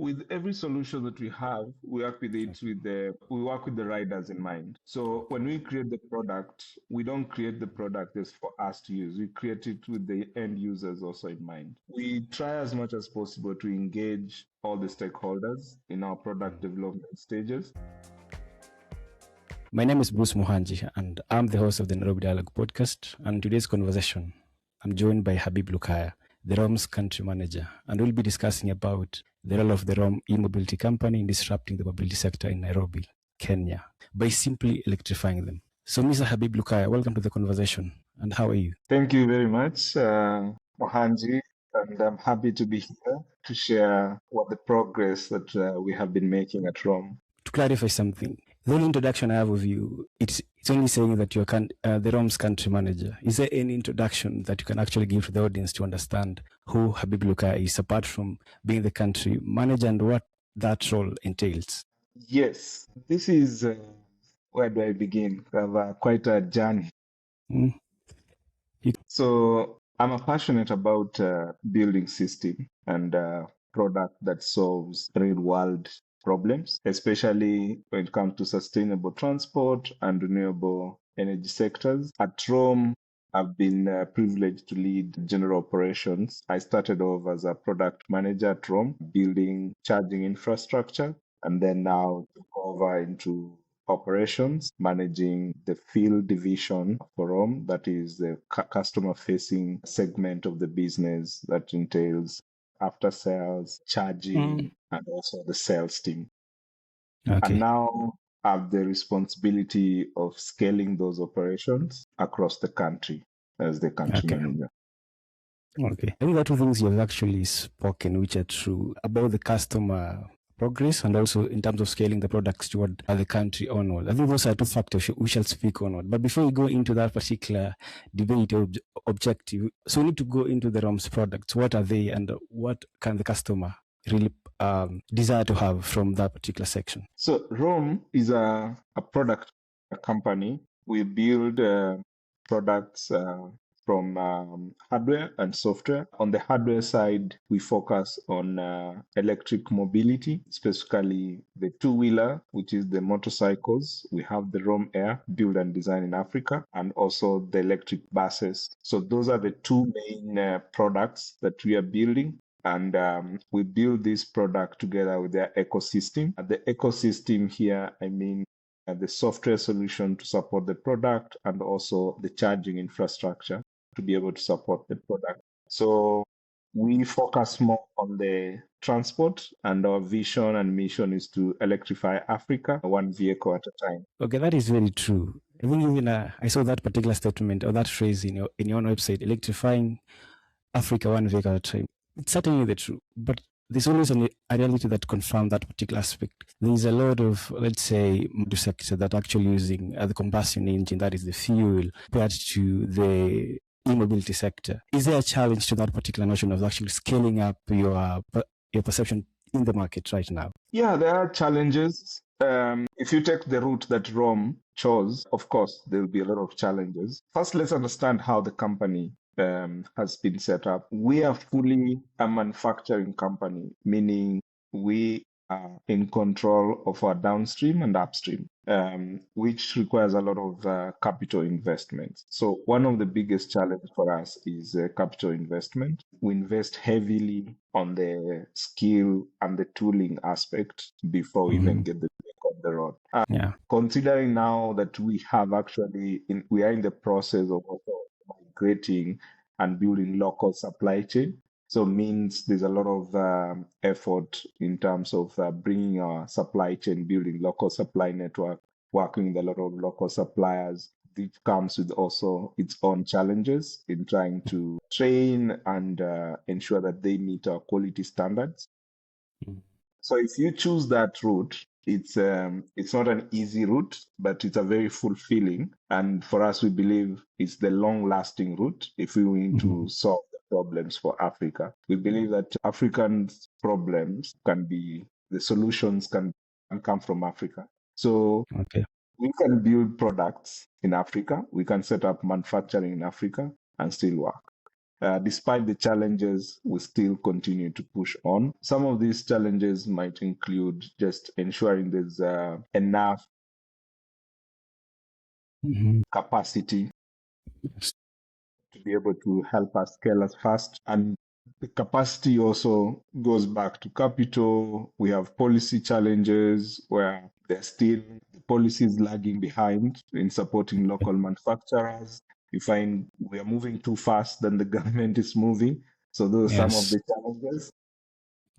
with every solution that we have, we work with it we work with the riders in mind. So when we create the product, we don't create the product just for us to use. We create it with the end users also in mind. We try as much as possible to engage all the stakeholders in our product development stages. My name is Bruce Muhanji, and I'm the host of the Nairobi Dialogue podcast. And today's conversation, I'm joined by Habib Lukaya, the ROM's country manager, and we'll be discussing about the role of the ROM e-mobility company in disrupting the mobility sector in Nairobi, Kenya, by simply electrifying them. So, Mr. Habib Lukaya, welcome to the conversation, and how are you? Thank you very much, Mohanji, and I'm happy to be here to share what the progress that we have been making at ROM. To clarify something, the only introduction I have of you, it's only saying that you're the ROM's country manager. Is there any introduction that you can actually give to the audience to understand who Habib Lukaya is, apart from being the country manager and what that role entails? Yes, this is where do I begin? I have quite a journey. So I'm passionate about building system and product that solves real world problems, especially when it comes to sustainable transport and renewable energy sectors. At ROM, I've been privileged to lead general operations. I started off as a product manager at ROM, building charging infrastructure, and then now took over into operations, managing the field division for ROM, that is the customer-facing segment of the business that entails after sales, charging, and also the sales team. Okay. And now I have the responsibility of scaling those operations across the country as the country manager. Okay. I think that two things you've actually spoken, which are true, about the customer progress and also in terms of scaling the products toward the country onward. I think those are two factors we shall speak onward. But before we go into that particular debate or objective, so we need to go into the ROM's products. What are they and what can the customer really desire to have from that particular section? So ROM is a product company. We build products from hardware and software. On the hardware side, we focus on electric mobility, specifically the two-wheeler, which is the motorcycles. We have the ROM Air, built and designed in Africa, and also the electric buses. So those are the two main products that we are building. And we build this product together with their ecosystem. The ecosystem here, I mean, the software solution to support the product and also the charging infrastructure to be able to support the product. So we focus more on the transport, and our vision and mission is to electrify Africa one vehicle at a time. Okay, that is very true. I think even I saw that particular statement or that phrase in your own website, electrifying Africa one vehicle at a time. It's certainly the truth, but there's always a reality that confirms that particular aspect. There's a lot of, let's say, motor sector that actually using the combustion engine, that is the fuel, compared to the e-mobility sector. Is there a challenge to that particular notion of actually scaling up your perception in the market right now? Yeah, there are challenges. If you take the route that ROM chose, of course, there will be a lot of challenges. First, let's understand how the company has been set up. We are fully a manufacturing company, meaning we are in control of our downstream and upstream, which requires a lot of capital investments. So one of the biggest challenges for us is capital investment. We invest heavily on the skill and the tooling aspect before we even get the vehicle on the road. Considering now that we have we are in the process of migrating and building local supply chain. So means there's a lot of effort in terms of bringing our supply chain, building local supply network, working with a lot of local suppliers. It comes with also its own challenges in trying to train and ensure that they meet our quality standards. So if you choose that route, it's not an easy route, but it's a very fulfilling. And for us, we believe it's the long-lasting route if we need to solve the problems for Africa. We believe that African problems the solutions can come from Africa. So we can build products in Africa. We can set up manufacturing in Africa and still work. Despite the challenges, we still continue to push on. Some of these challenges might include just ensuring there's enough capacity Yes. to be able to help us scale as fast. And the capacity also goes back to capital. We have policy challenges where there's still the policies lagging behind in supporting local manufacturers. You find we are moving too fast than the government is moving. So those are some of Yes. the challenges.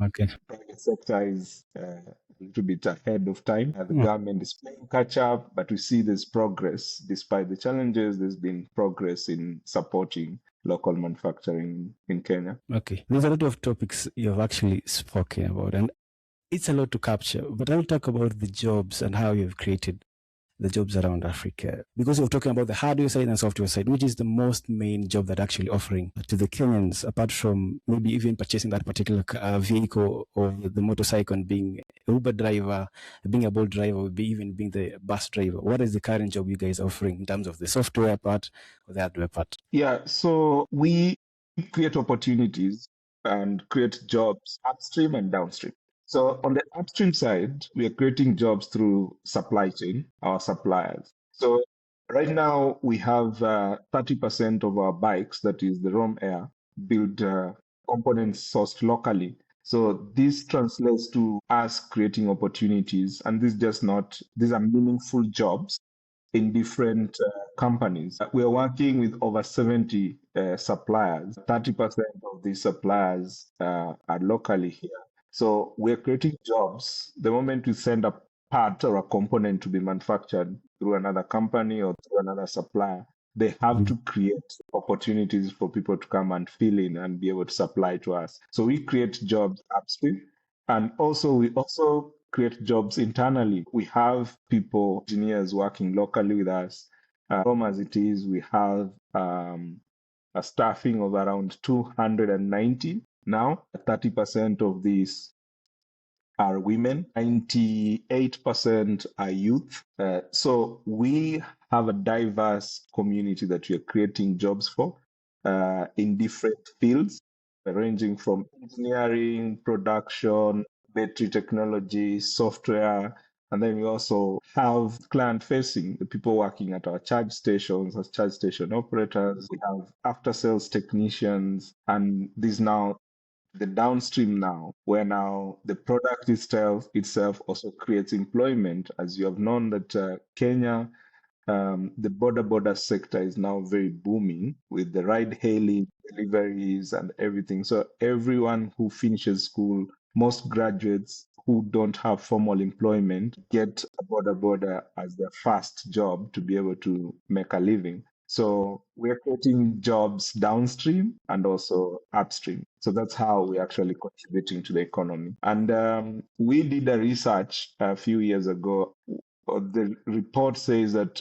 Okay. Private sector is a little bit ahead of time. The Mm. government is playing catch up, but we see there's progress. Despite the challenges, there's been progress in supporting local manufacturing in Kenya. Okay. There's a lot of topics you've actually spoken about, and it's a lot to capture. But I'll talk about the jobs and how you've created the jobs around Africa. Because you're talking about the hardware side and software side, which is the most main job that actually offering to the Kenyans, apart from maybe even purchasing that particular vehicle or the motorcycle and being an Uber driver, being a Bolt driver, or even being the bus driver. What is the current job you guys are offering in terms of the software part or the hardware part? Yeah, so we create opportunities and create jobs upstream and downstream. So on the upstream side, we are creating jobs through supply chain, our suppliers. So right now we have 30% of our bikes, that is the ROM Air, build components sourced locally. So this translates to us creating opportunities, and these are meaningful jobs in different companies. We are working with over 70 suppliers. 30% of these suppliers are locally here. So we're creating jobs. The moment we send a part or a component to be manufactured through another company or through another supplier, they have to create opportunities for people to come and fill in and be able to supply to us. So we create jobs upstream. And also, we also create jobs internally. We have people, engineers working locally with us. From as it is, we have a staffing of around 290 now. 30% of these are women, 98% are youth. So we have a diverse community that we are creating jobs for in different fields, ranging from engineering, production, battery technology, software. And then we also have client facing, the people working at our charge stations as charge station operators. We have after sales technicians, and these now the downstream now, where now the product itself also creates employment. As you have known that Kenya, the border sector is now very booming with the ride hailing, deliveries, and everything. So everyone who finishes school, most graduates who don't have formal employment get a border as their first job to be able to make a living. So we're creating jobs downstream and also upstream. So that's how we're actually contributing to the economy. And we did a research a few years ago. The report says that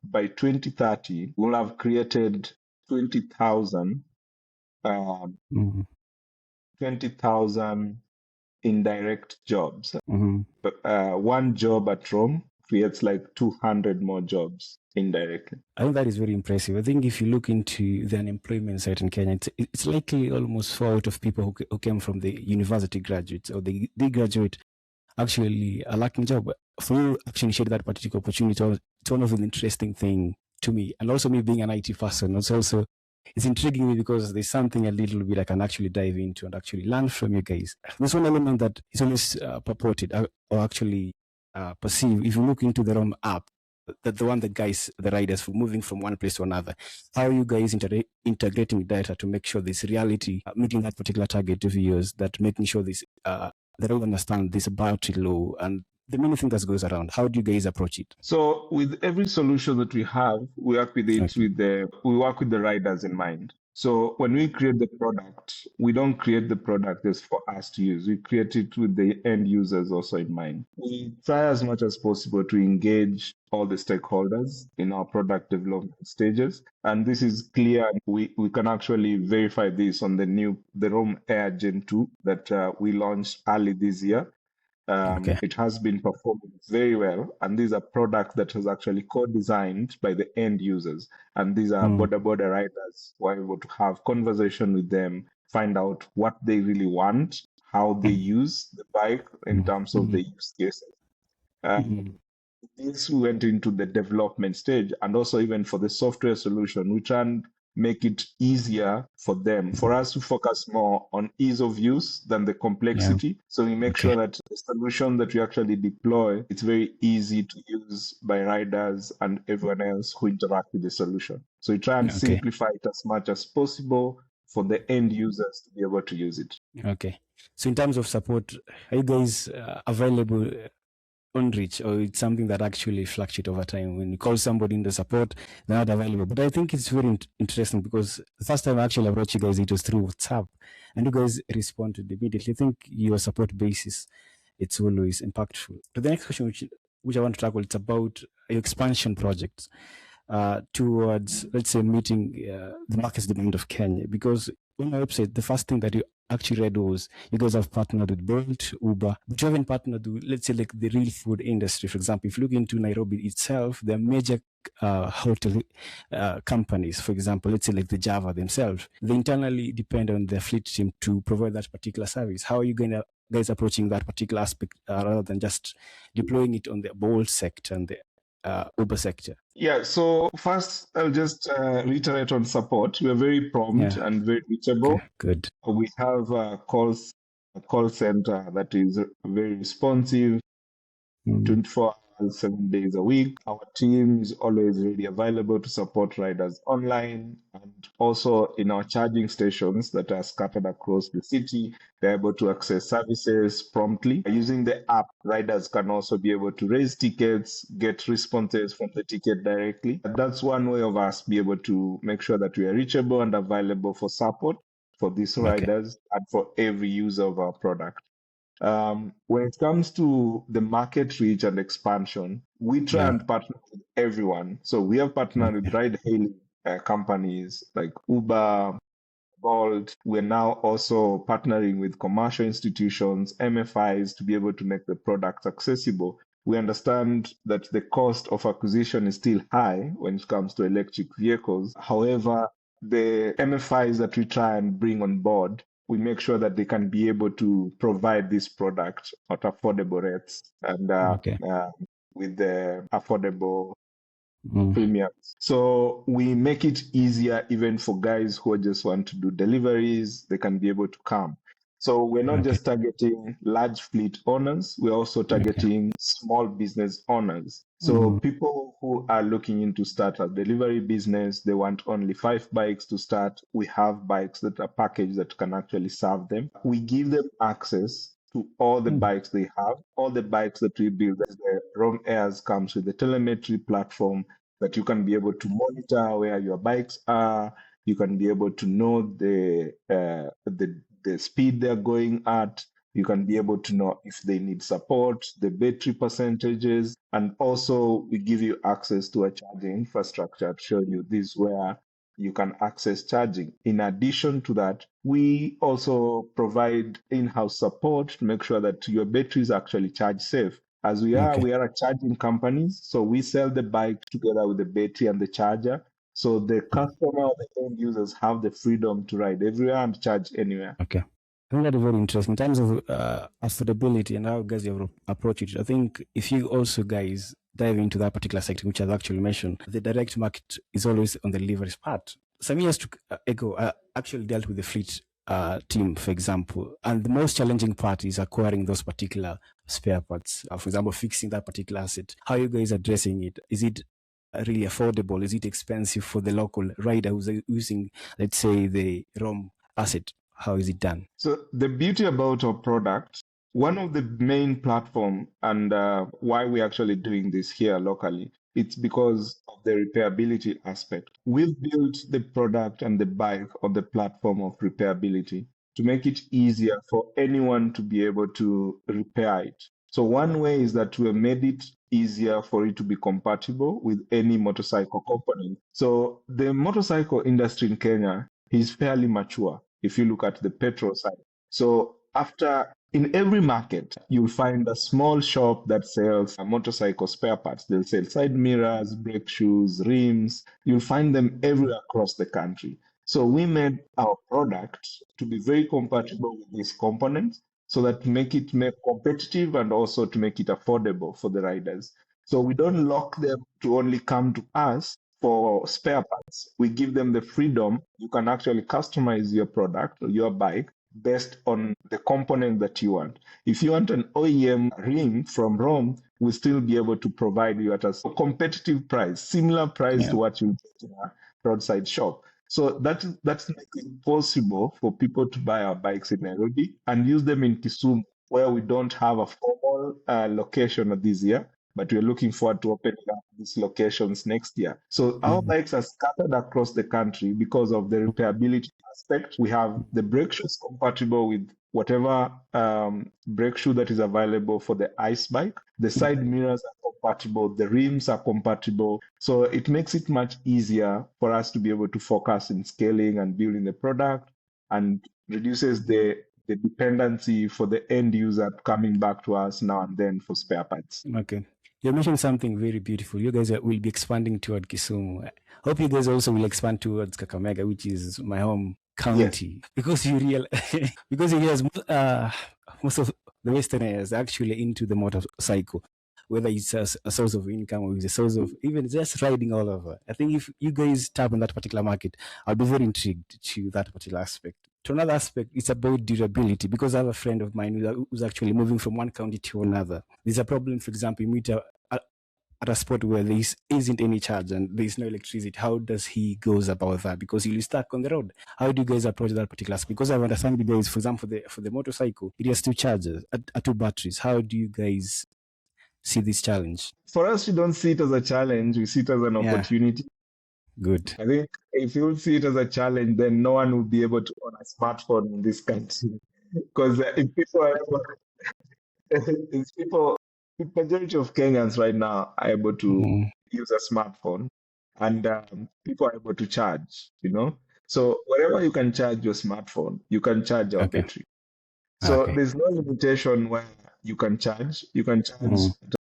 by 2030, we'll have created 20,000 um, Mm-hmm. 20,000 indirect jobs. Mm-hmm. One job at Rome creates like 200 more jobs indirectly. I think that is very impressive. I think if you look into the unemployment side in Kenya, it's likely almost 4 out of people who came from the university graduates or they graduate actually are lacking job. For you actually share that particular opportunity, it's one of the interesting thing to me. And also me being an IT person, it's intriguing me because there's something a little bit I can actually dive into and actually learn from you guys. There's one element that is always purported or actually perceived. If you look into the ROM app, the one that guides the riders for moving from one place to another, how are you guys integrating data to make sure this reality, meeting that particular target of yours, that making sure this they don't understand this battery law and the many things that goes around. How do you guys approach it? So with every solution that we have, we work with it Okay. we work with the riders in mind. So when we create the product, we don't create the product just for us to use. We create it with the end users also in mind. We try as much as possible to engage all the stakeholders in our product development stages. And this is clear. We can actually verify this on the ROM Air Gen 2 that we launched early this year. Okay. It has been performing very well, and these are products that was actually co-designed by the end users. And these are border riders who are able to have conversation with them, find out what they really want, how they use the bike in terms of the use cases. This went into the development stage, and also even for the software solution, we try and make it easier for them, for us to focus more on ease of use than the complexity. So we make sure that the solution that we actually deploy, it's very easy to use by riders and everyone else who interact with the solution. So we try and simplify it as much as possible for the end users to be able to use it. Okay. So in terms of support, are you guys available on reach, or it's something that actually fluctuates over time? When you call somebody in the support, they're not available. But I think it's very interesting, because the first time I actually approached you guys, it was through WhatsApp, and you guys responded immediately. I think your support basis, it's always impactful. But the next question, which I want to tackle, it's about your expansion projects towards, let's say, meeting the market's demand of Kenya. Because on our website, the first thing that you actually read was you guys have partnered with Bolt, Uber, but you haven't partnered with, let's say, like the real food industry. For example, if you look into Nairobi itself, there are major hotel companies, for example, let's say like the Java themselves, they internally depend on their fleet team to provide that particular service. How are you going to guys approaching that particular aspect rather than just deploying it on the Bolt sector and the Uber sector? Yeah, so first I'll just reiterate on support. We are very prompt and very reachable. Okay, good. We have a call center that is very responsive, 24 hours, 7 days a week. Our team is always really available to support riders online, and also in our charging stations that are scattered across the city. They're able to access services promptly. Using the app, riders can also be able to raise tickets, get responses from the ticket directly. That's one way of us be able to make sure that we are reachable and available for support for these riders and for every user of our product. When it comes to the market reach and expansion, we try and partner with everyone. So we have partnered with ride-hailing companies like Uber, Bolt. We're now also partnering with commercial institutions, MFIs, to be able to make the product accessible. We understand that the cost of acquisition is still high when it comes to electric vehicles. However, the MFIs that we try and bring on board, we make sure that they can be able to provide this product at affordable rates and with the affordable premiums. So we make it easier even for guys who just want to do deliveries, they can be able to come. So we're not just targeting large fleet owners, we're also targeting small business owners. So people who are looking into start a delivery business, they want only 5 bikes to start. We have bikes that are packaged that can actually serve them. We give them access to all the bikes they have, all the bikes that we build. The Roam Airs comes with the telemetry platform that you can be able to monitor where your bikes are. You can be able to know the speed they're going at. You can be able to know if they need support, the battery percentages, and also we give you access to a charging infrastructure to show you this where you can access charging. In addition to that, we also provide in-house support to make sure that your batteries actually charge safe. As we are a charging company, so we sell the bike together with the battery and the charger. So the customer or the end users have the freedom to ride everywhere and charge anywhere. Okay. I think that is very interesting. In terms of affordability and how guys have approached it, I think if you also guys dive into that particular sector, which I've actually mentioned, the direct market is always on the delivery part. Some years ago, I actually dealt with the fleet team, for example, and the most challenging part is acquiring those particular spare parts. For example, fixing that particular asset. How are you guys addressing it? Is it really affordable? Is it expensive for the local rider who's using, let's say, the ROM asset? How is it done? So the beauty about our product, one of the main platform and why we're actually doing this here locally, it's because of the repairability aspect. We've built the product and the bike on the platform of repairability to make it easier for anyone to be able to repair it. So one way is that we have made it easier for it to be compatible with any motorcycle component. So the motorcycle industry in Kenya is fairly mature if you look at the petrol side. So after In every market, you'll find a small shop that sells motorcycle spare parts. They'll sell side mirrors, brake shoes, rims. You'll find them everywhere across the country. So we made our product to be very compatible with these components so that to make it more competitive and also to make it affordable for the riders. So we don't lock them to only come to us for spare parts. We give them the freedom. You can actually customize your product or your bike based on the component that you want. If you want an OEM rim from Rome, we'll still be able to provide you at a competitive price, similar price Yeah. to what you get in a roadside shop. So that's making it possible for people to buy our bikes in Nairobi and use them in Kisumu, where we don't have a formal location this year, but we're looking forward to opening up these locations next year. So our bikes are scattered across the country because of the repairability aspect. We have the brake shoes compatible with whatever brake shoe that is available for the ICE bike. The side mirrors are compatible, the rims are compatible. So it makes it much easier for us to be able to focus in scaling and building the product, and reduces the dependency for the end user coming back to us now and then for spare parts. Okay. You mentioned something very beautiful. You guys will be expanding toward Kisumu. I hope you guys also will expand towards Kakamega, which is my home Yes. county, because you real because you realize most of the Westerners are actually into the motorcycle, whether it's a source of income or it's a source of even just riding all over. I think if you guys tap on that particular market, I'll be very intrigued to that particular aspect. To another aspect, it's about durability, because I have a friend of mine who's actually moving from one county to another. There's a problem, for example, you meet at a spot where there isn't any charge and there is no electricity. How does he goes about that? Because he'll be stuck on the road. How do you guys approach that particular aspect? Because I understand you guys, for example, for the motorcycle, it has two chargers, two batteries. How do you guys see this challenge? For us, we don't see it as a challenge, we see it as an Yeah, opportunity. good. I think if you see it as a challenge, then no one will be able to own a smartphone in this country. Because if people are able, if people, the majority of Kenyans right now are able to Mm, use a smartphone, and people are able to charge, So wherever you can charge your smartphone, you can charge our okay, battery. So okay. there's no limitation where you can charge. You can charge Mm,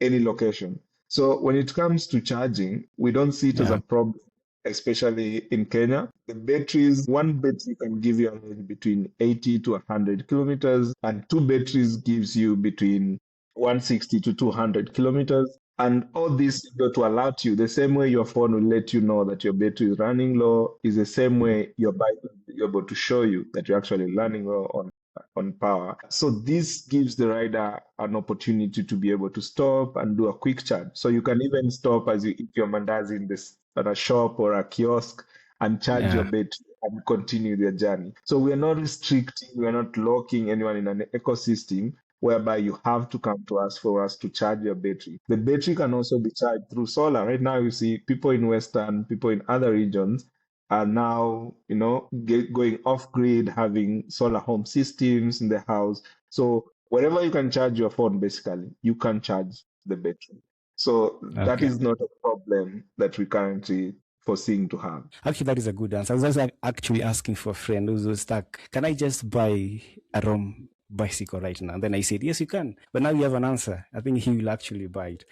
any location. So when it comes to charging, we don't see it as a yeah, problem, especially in Kenya. The batteries, one battery can give you a range between 80 to 100 kilometers, and two batteries gives you between 160 to 200 kilometers. And all this is going to alert you the same way your phone will let you know that your battery is running low, is the same way your bike will be able to show you that you're actually running low on power. So this gives the rider an opportunity to be able to stop and do a quick charge. So you can even stop as you eat your mandazi in this at a shop or a kiosk and charge your yeah, battery and continue their journey. So we are not restricting, we are not locking anyone in an ecosystem whereby you have to come to us for us to charge your battery. The battery can also be charged through solar. Right now, you see people in Western, people in other regions are now, going off grid, having solar home systems in the house. So wherever you can charge your phone, basically, you can charge the battery. So that okay. is not a problem that we currently foreseeing to have. Actually, that is a good answer. I was just actually asking for a friend who's stuck. Can I just buy a ROM bicycle right now? And then I said, yes, you can. But now you have an answer. I think he will actually buy it.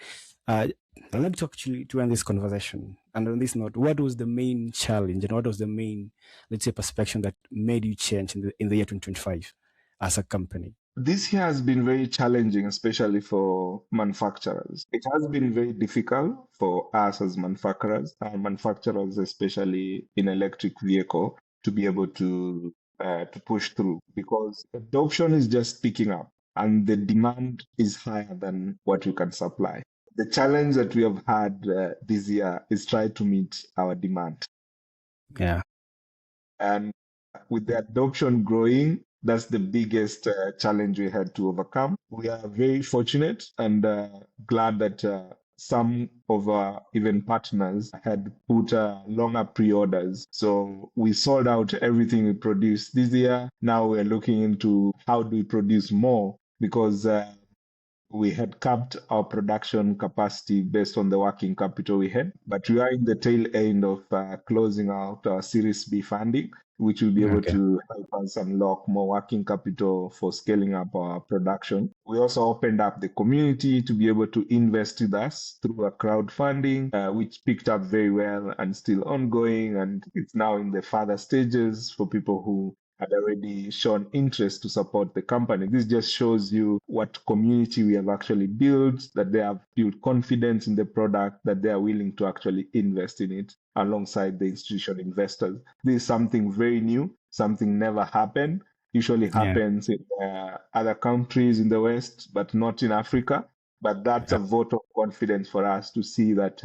Uh, I'd like to actually to end this conversation. And on this note, what was the main challenge and what was the main, let's say, perspective that made you change in the year 2025 as a company? This year has been very challenging, especially for manufacturers. It has been very difficult for us as manufacturers, especially in electric vehicle, to be able to push through because adoption is just picking up and the demand is higher than what we can supply. The challenge that we have had this year is try to meet our demand. Yeah. And with the adoption growing, that's the biggest challenge we had to overcome. We are very fortunate and glad that some of our even partners had put longer pre-orders. So we sold out everything we produced this year. Now we're looking into how do we produce more because we had capped our production capacity based on the working capital we had, but we are in the tail end of closing out our Series B funding, which will be able Okay. to help us unlock more working capital for scaling up our production. We also opened up the community to be able to invest with us through a crowdfunding, which picked up very well and still ongoing, and it's now in the further stages for people who had already shown interest to support the company. This just shows you what community we have actually built, that they have built confidence in the product, that they are willing to actually invest in it alongside the institutional investors. This is something very new, something never happened. Usually Yeah. happens in other countries in the West, but not in Africa. But that's a vote of confidence for us to see that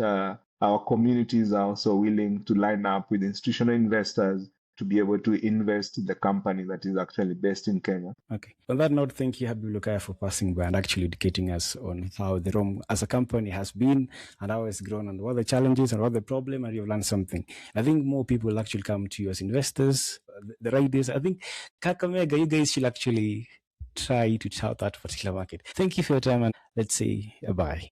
our communities are also willing to line up with institutional investors to be able to invest in the company that is actually based in Kenya. Okay. On that note, thank you, Habib Lukaya, for passing by and actually educating us on how the ROM as a company has been and how it's grown and what the challenges and what the problem, and you've learned something. I think more people will actually come to you as investors. The right is, I think, Kakamega, you guys should actually try to tout that particular market. Thank you for your time, and let's say bye.